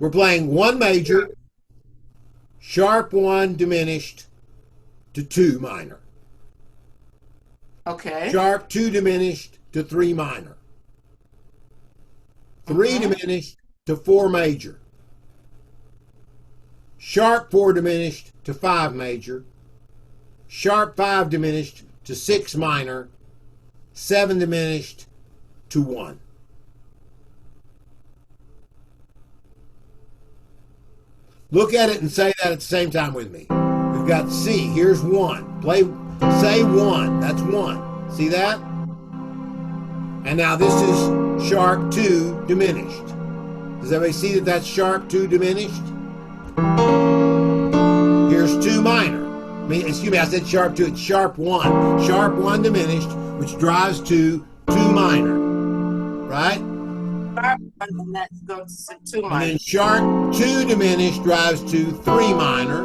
We're playing 1 major, sharp 1 diminished to 2 minor. Okay. Sharp 2 diminished to 3 minor. 3 diminished to 4 major. Sharp 4 diminished to 5 major. Sharp 5 diminished to 6 minor. 7 diminished to 1. Look at it and say that at the same time with me. We've got C. Here's 1. Say 1. That's 1. See that? And now this is sharp 2 diminished. Does everybody see that that's sharp 2 diminished? Here's 2 minor. Excuse me, I said sharp 2. It's sharp 1. Sharp 1 diminished, which drives to 2 minor. Right? Sharp 1, and that goes to 2 minor. And then sharp 2 diminished drives to 3 minor.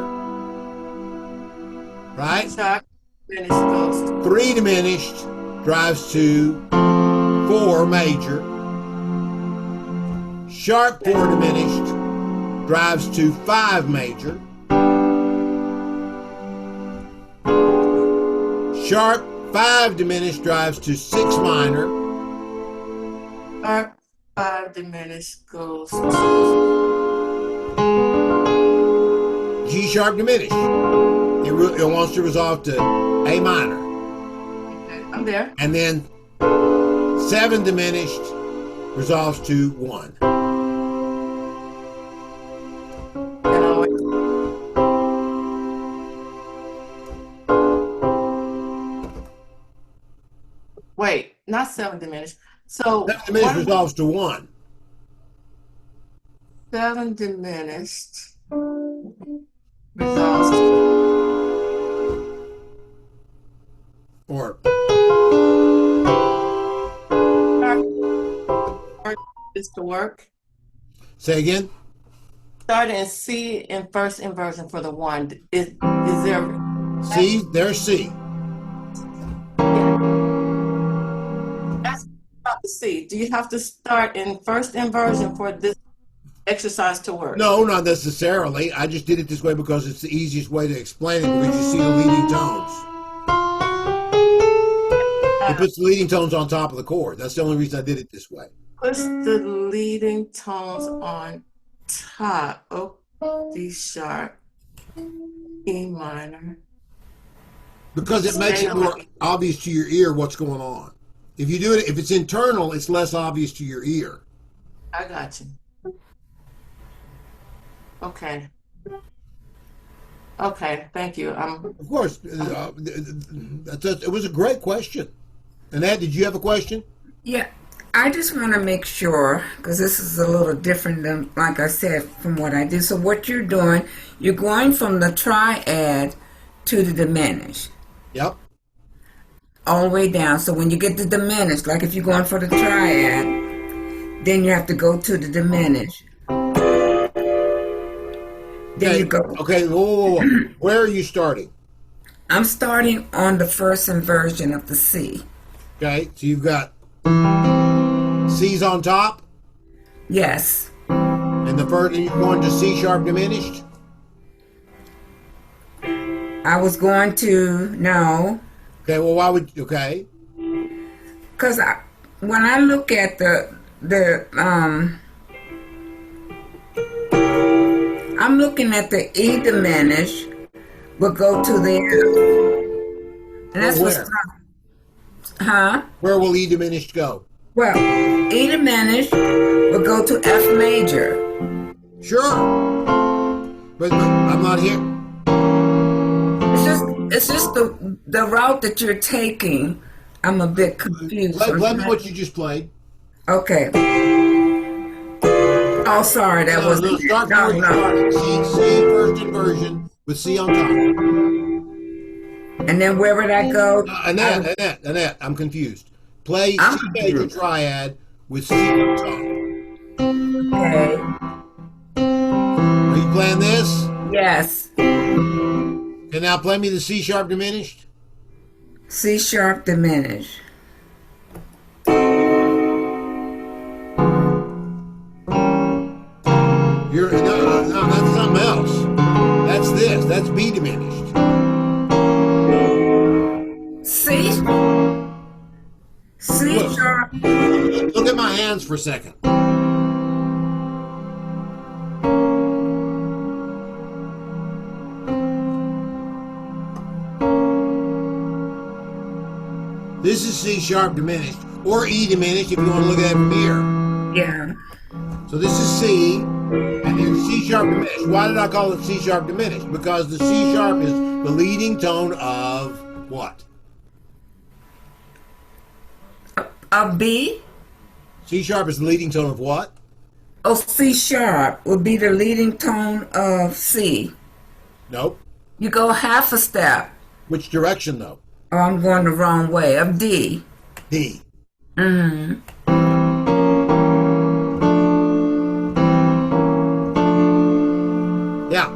Right? Sharp diminished goes to 3 diminished drives to 4 major. Sharp 4 diminished drives to 5 major. Sharp 5 diminished drives to 6 minor. sharp 5 diminished goes to G sharp diminished. It wants to resolve to A minor. okay, I'm there. And then 7 diminished resolves to 1. And always, wait, not 7 diminished. So 7 diminished resolves to 1. 7 diminished resolves to Or is to work. say again. Starting in C in first inversion for the 1. Is there C, there's C. that's about the C? Do you have to start in first inversion for this exercise to work? No, not necessarily. I just did it this way because it's the easiest way to explain it because you see the leading tones. It puts the leading tones on top of the chord. That's the only reason I did it this way. Puts the leading tones on top. Oh, D sharp, E minor. Because it makes it more obvious to your ear what's going on. If you do it, if it's internal, it's less obvious to your ear. I got you. Okay. Okay, thank you. Of course, it was a great question. Annette, did you have a question? Yeah, I just want to make sure, because this is a little different than, like I said, from what I did. So what you're doing, you're going from the triad to the diminished. Yep. All the way down. So when you get the diminished, like if you're going for the triad, then you have to go to the diminished. There you go. Okay, whoa. Where are you starting? I'm starting on the first inversion of the C. Okay, so you've got C's on top, Yes. and the first, and you're going to C sharp diminished. I was going to, no, Okay, well, why would, okay. because when I look at I'm looking at the E diminished, will go to the F. And that's Where? Huh? Where will E diminished go? Well, E diminished will go to F major. Sure. But I'm not here. It's just the route that you're taking. I'm a bit confused. Play me what you just played. Okay. Oh, sorry, that wasn't. Start No, no. C first inversion with C on top. And then where would I go? Annette, I'm confused. Play I'm C major confused. triad with C on top. Okay. Are you playing this? Yes. Okay, now play me the C sharp diminished. C sharp diminished. You're no, that's something else. That's this. That's B diminished. C, C Look, sharp. look at my hands for a second. This is C sharp diminished, or E diminished if you want to look at it from here. Yeah. So this is C, and then C sharp diminished. Why did I call it C sharp diminished? Because the C sharp is the leading tone of what? A B. C sharp is the leading tone of what? Oh, C sharp would be the leading tone of C. Nope. You go half a step. Which direction though? Oh, I'm going the wrong way. Of D. D. Mm-hmm. Yeah.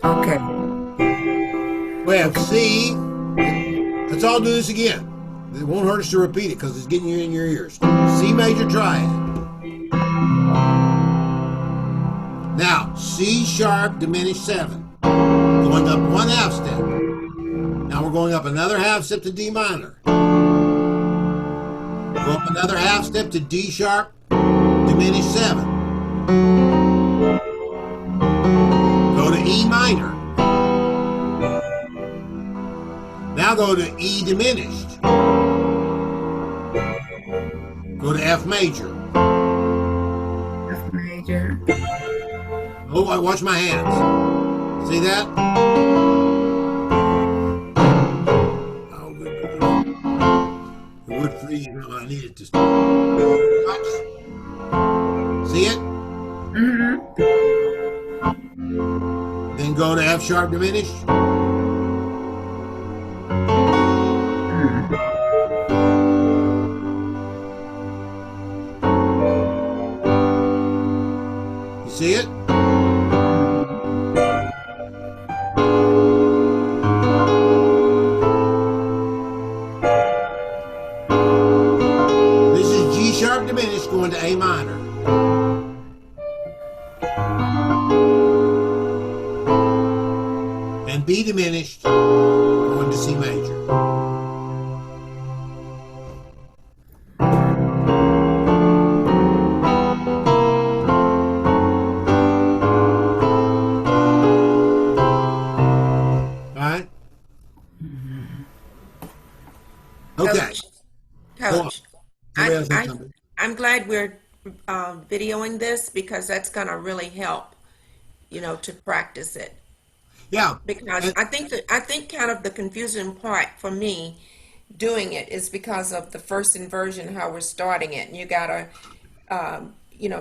Okay. We have C. Let's all do this again. It won't hurt us to repeat it because it's getting you in your ears. C major triad. Now, C sharp diminished 7. Going up 1/2 step. Now we're going up another 1/2 step to D minor. Go up another 1/2 step to D sharp diminished 7. Go to E minor. Now go to E diminished. Go to F major. F major. Oh, I watch my hands. See that? Oh, good. The wood freeze. No, I need it to. Watch. See it? Mm-hmm. Then go to F sharp diminished. You see it? This is G sharp diminished going to A minor. And B diminished going to C major. Alright? Okay. Coach, Somebody else has I, something. I'm glad we're videoing this because that's going to really help, to practice it. Yeah. Because And- I think kind of the confusing part for me doing it is because of the first inversion, how we're starting it. And you got to,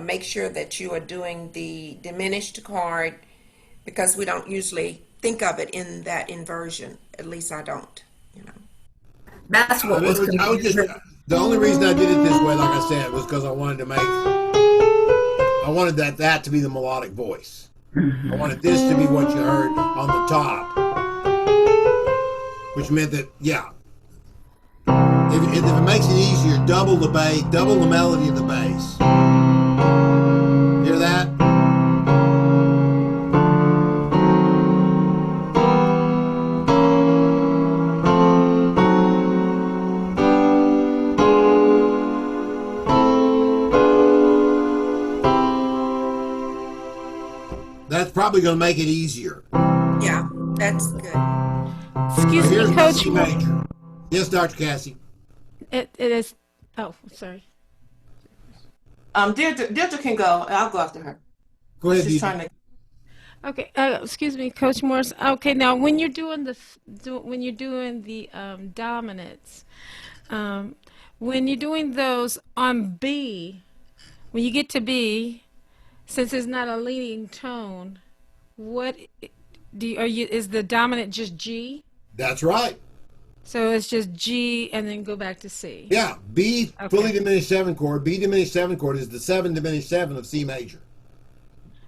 make sure that you are doing the diminished chord because we don't usually think of it in that inversion. At least I don't. That's what was I was just, confusing. the only reason I did it this way, like I said, was because I wanted that to be the melodic voice. I wanted this to be what you heard on the top, which meant that, yeah, if it makes it easier, double the bass, double the melody of the bass. Hear that? That's probably going to make it easier. Yeah, that's good. Excuse Here's me, the Coach. C major. Yes, Dr. Cassie. It is. Oh, sorry. Deirdre can go. I'll go after her. Go ahead, She's Deidre. trying to. Okay. Excuse me, Coach Morris. Okay, now when you're doing the dominants, when you're doing those on B, when you get to B, since it's not a leading tone, what is the dominant just G? That's right. So it's just G and then go back to C. Yeah, B Okay. fully diminished 7 chord. B diminished 7 chord is the 7 diminished 7 of C major.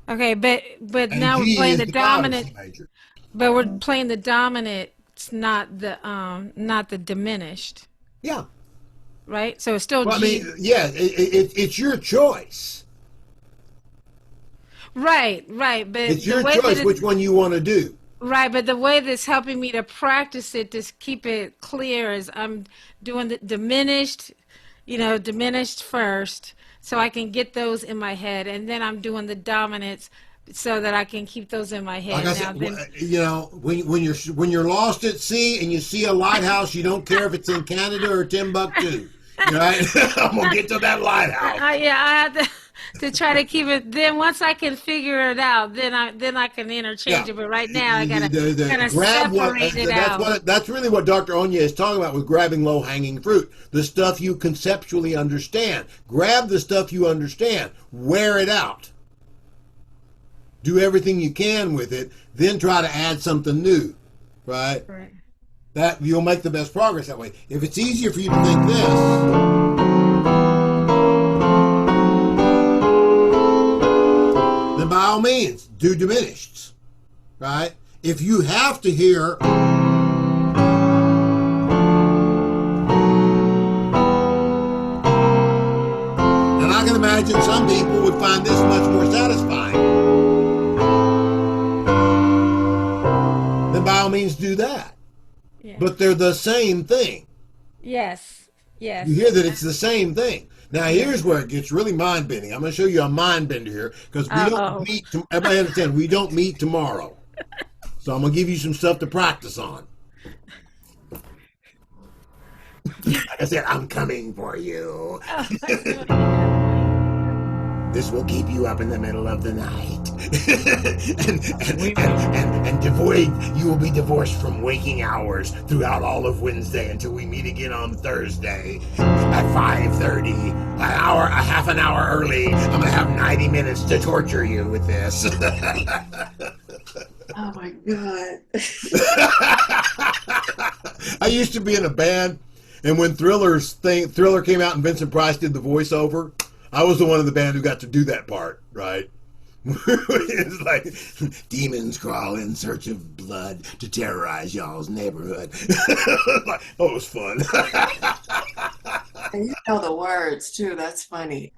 Okay, but And now G we're playing is the the God of dominant, C major. but we're playing the dominant that's not the diminished, Yeah. right? So it's still Well, I G. mean, yeah, it's your choice. Right, right. But It's the your way that choice it's which one you want to do. right, but the way that's helping me to practice it, to keep it clear, is I'm doing the diminished, diminished first, so I can get those in my head, and then I'm doing the dominants so that I can keep those in my head. Like I Now, said, then, when you're lost at sea and you see a lighthouse, you don't care if it's in Canada or Timbuktu. Right? I'm gonna get to that lighthouse. yeah, I have to try to keep it. Then once I can figure it out, then I can interchange Yeah. it. But right now, I gotta kind of Grab what separate it out. that's really what Dr. Onya is talking about with grabbing low hanging fruit. The stuff you conceptually understand. Grab the stuff you understand. Wear it out. Do everything you can with it, then try to add something new. Right? Right. That you'll make the best progress that way. If it's easier for you to think this, then by all means, do diminished. Right? If you have to hear and I can imagine some people would find this much more satisfying, then by all means do that. Yeah. But they're the same thing. Yes. Yes. You hear that it's the same thing. Now, here's where it gets really mind-bending. I'm going to show you a mind-bender here because we don't meet. Everybody understand, we don't meet tomorrow. So I'm going to give you some stuff to practice on. Like I said, I'm coming for you. This will keep you up in the middle of the night. and you will be divorced from waking hours throughout all of Wednesday until we meet again on Thursday at 5:30. A half an hour early. I'm gonna have 90 minutes to torture you with this. Oh my God. I used to be in a band, and when Thriller came out and Vincent Price did the voiceover, I was the one in the band who got to do that part, right? It's like demons crawl in search of blood to terrorize y'all's neighborhood. Like, oh, it was fun. And you know the words too. That's funny.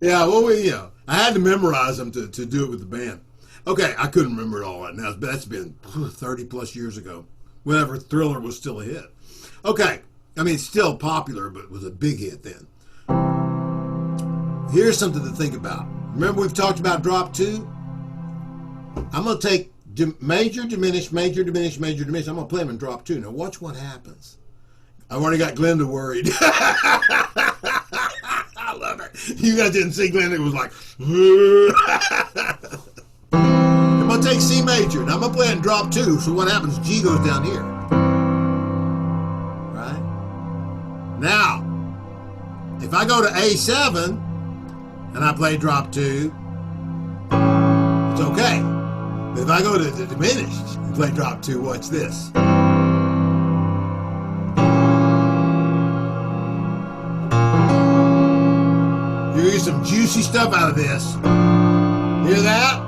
Yeah, well, I had to memorize them to do it with the band. Okay, I couldn't remember it all right now. That's been 30 plus years ago. Whenever Thriller was still a hit. Okay, I mean, it's still popular, but it was a big hit then. Here's something to think about. Remember we've talked about drop 2? I'm going to take major, diminish, major, diminish, major, diminish. I'm going to play them in drop 2. Now watch what happens. I've already got Glenda worried. I love it. You guys didn't see Glenda. It was like... I'm going to take C major. Now I'm going to play it in drop 2. So what happens? G goes down here. Right? Now, if I go to A7... and I play drop 2, it's okay. But if I go to the diminished and play drop 2, watch this. You get some juicy stuff out of this. Hear that?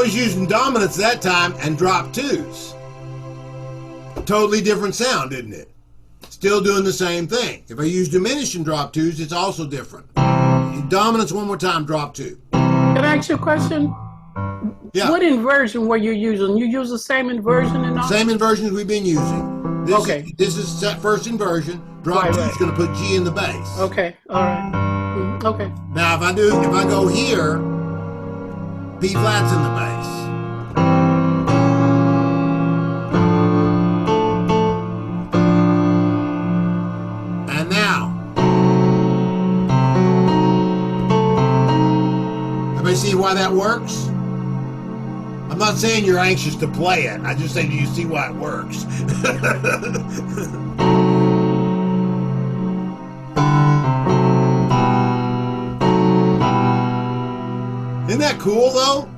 Using dominants that time and drop 2s. Totally different sound, isn't it? Still doing the same thing. If I use diminished and drop 2s, it's also different. Dominants one more time, drop 2. Can I ask you a question? Yeah. What inversion were you using? You use the same inversion and all? Same inversions we've been using. This is set first inversion. Drop 2 is going to put G in the bass. Okay, all right. Okay. Now if I go here, B flat's in the bass. And now, everybody see why that works? I'm not saying you're anxious to play it. I just say, do you see why it works? Isn't that cool, though?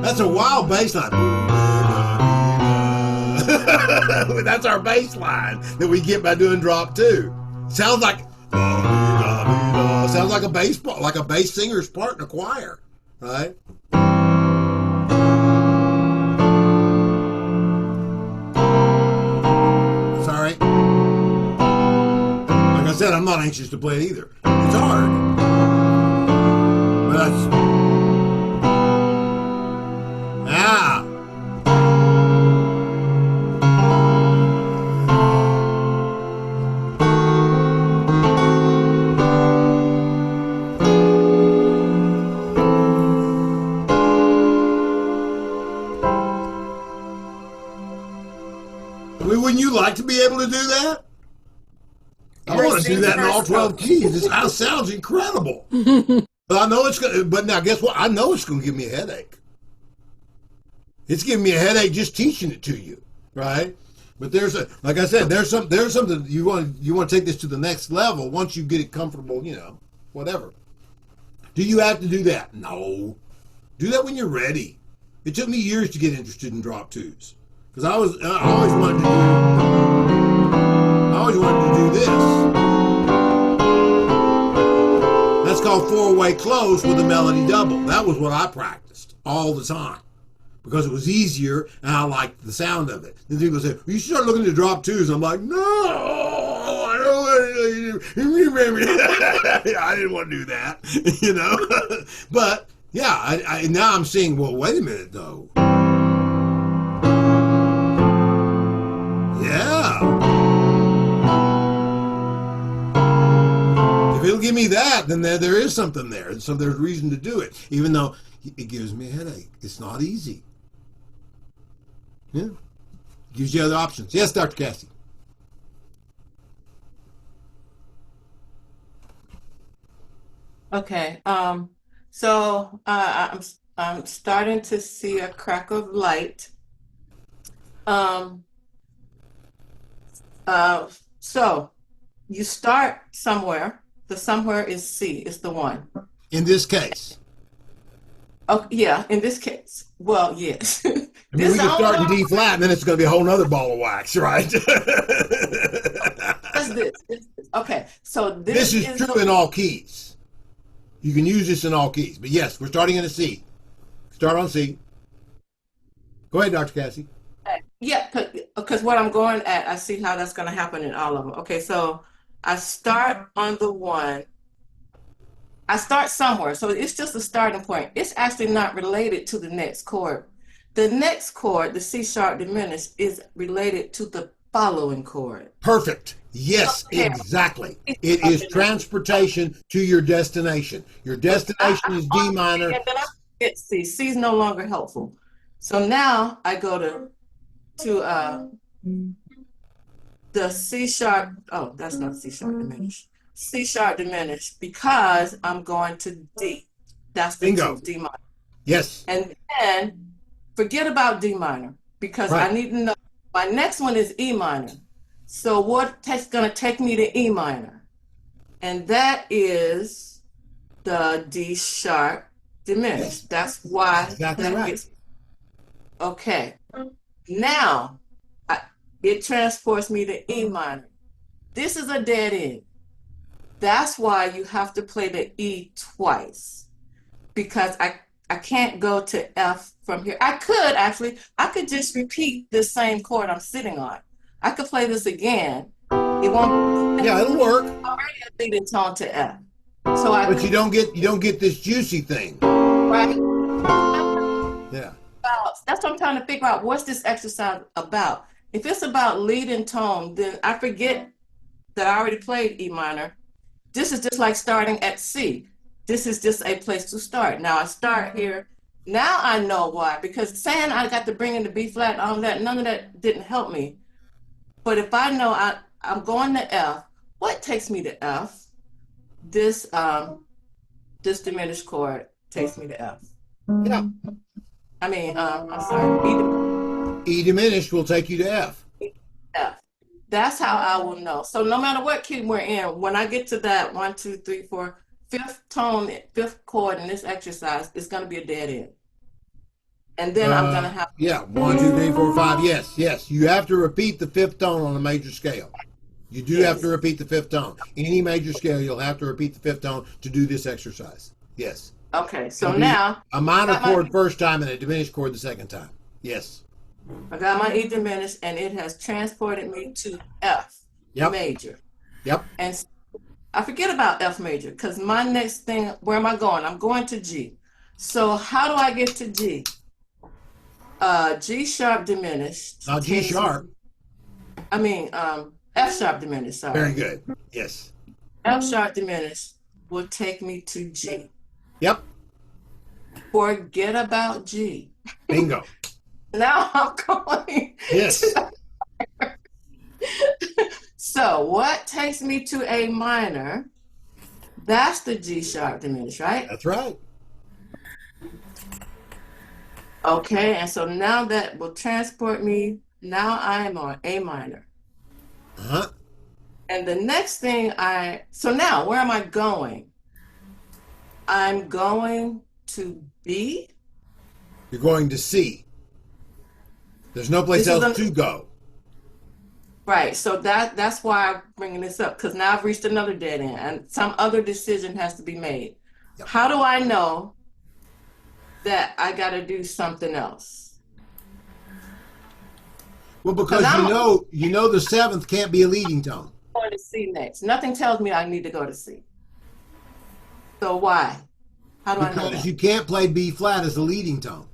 That's a wild bass line. That's our bass line that we get by doing drop two. Sounds like a bass singer's part in a choir, right? Sorry. Like I said, I'm not anxious to play it either. It's hard, but that's wouldn't you like to be able to do that? I want to do that in all 12 keys. This house sounds incredible. But I know it's going to, but now guess what? I know it's going to give me a headache. It's giving me a headache just teaching it to you, right? But like I said, there's something you want to take this to the next level once you get it comfortable, whatever. Do you have to do that? No. Do that when you're ready. It took me years to get interested in drop twos. Because I always wanted to do this. That's called four-way close with a melody double. That was what I practiced all the time because it was easier and I liked the sound of it. Then people say, well, you should start looking at drop twos. I'm like, no, I don't want to. I didn't want to do that, But yeah, I now I'm seeing. Well, wait a minute though. Yeah. If it'll give me that, then there is something there. So there's reason to do it, even though it gives me a headache. It's not easy. Yeah. Gives you other options. Yes, Dr. Cassie. Okay. So I'm starting to see a crack of light. So you start somewhere. The somewhere is C. It's the one. In this case. Oh yeah. In this case. Well, yes. I mean, we can start in D flat, and then it's going to be a whole nother ball of wax, right? What's this? Okay. So this is true in all keys. You can use this in all keys. But yes, we're starting in a C. Start on C. Go ahead, Dr. Cassie. Yeah, because what I'm going at, I see how that's going to happen in all of them. Okay, so I start on the one. I start somewhere. So it's just a starting point. It's actually not related to the next chord. The next chord, the C sharp diminished, is related to the following chord. Perfect. Yes, exactly. It is transportation to your destination. Your destination is D minor. And then I get C. C is no longer helpful. So now I go to the C sharp. Oh, that's not C sharp diminished. C sharp diminished because I'm going to D. That's the bingo. D minor. Yes. And then forget about D minor because right. I need to know. My next one is E minor. So what's going to take me to E minor? And that is the D sharp diminished. That's why exactly that right. gets. Okay. Now it transports me to E minor. This is a dead end. That's why you have to play the E twice because I can't go to F from here. I could just repeat the same chord I'm sitting on. I could play this again. It won't. Yeah, it'll work. Already a leading tone to F. But you don't get this juicy thing. Right. Yeah. That's what I'm trying to figure out. What's this exercise about? If it's about leading tone, then I forget that I already played E minor. This is just like starting at C. This is just a place to start. Now I start here. Now I know why. Because saying I got to bring in the B flat, all that, none of that didn't help me. But if I know I'm going to F, what takes me to F? This this diminished chord takes me to F. Yeah. I mean, I'm sorry, E diminished will take you to F. F. That's how I will know. So no matter what key we're in, when I get to that 1, 2, 3, 4, fifth tone, fifth chord in this exercise, it's going to be a dead end. And then I'm going to have. Yeah, 1, 2, 3, 4, 5. Yes. You have to repeat the fifth tone on a major scale. You do have to repeat the fifth tone. Any major scale, you'll have to repeat the fifth tone to do this exercise. Yes. Okay, so now a minor chord first time and a diminished chord the second time. Yes. I got my E diminished, and it has transported me to F major. Yep. And I forget about F major because my next thing, where am I going? I'm going to G. So how do I get to G? G sharp diminished. Now G sharp. I mean, F sharp diminished. Sorry. Very good. Yes. F sharp diminished will take me to G. Yep. Forget about G. Bingo. Now I'm going. Yes. So what takes me to A minor? That's the G sharp diminished, right? That's right. Okay, and so now that will transport me. Now I am on A minor. Uh-huh. And the next thing so now where am I going? I'm going to B. You're going to C. There's no place else to go. Right, so that's why I'm bringing this up, because now I've reached another dead end and some other decision has to be made. Yep. How do I know that I got to do something else? Well, because you know the seventh can't be a leading tone. I'm going to C next. Nothing tells me I need to go to C. So why? How do I know that? Because you can't play B flat as a leading tone.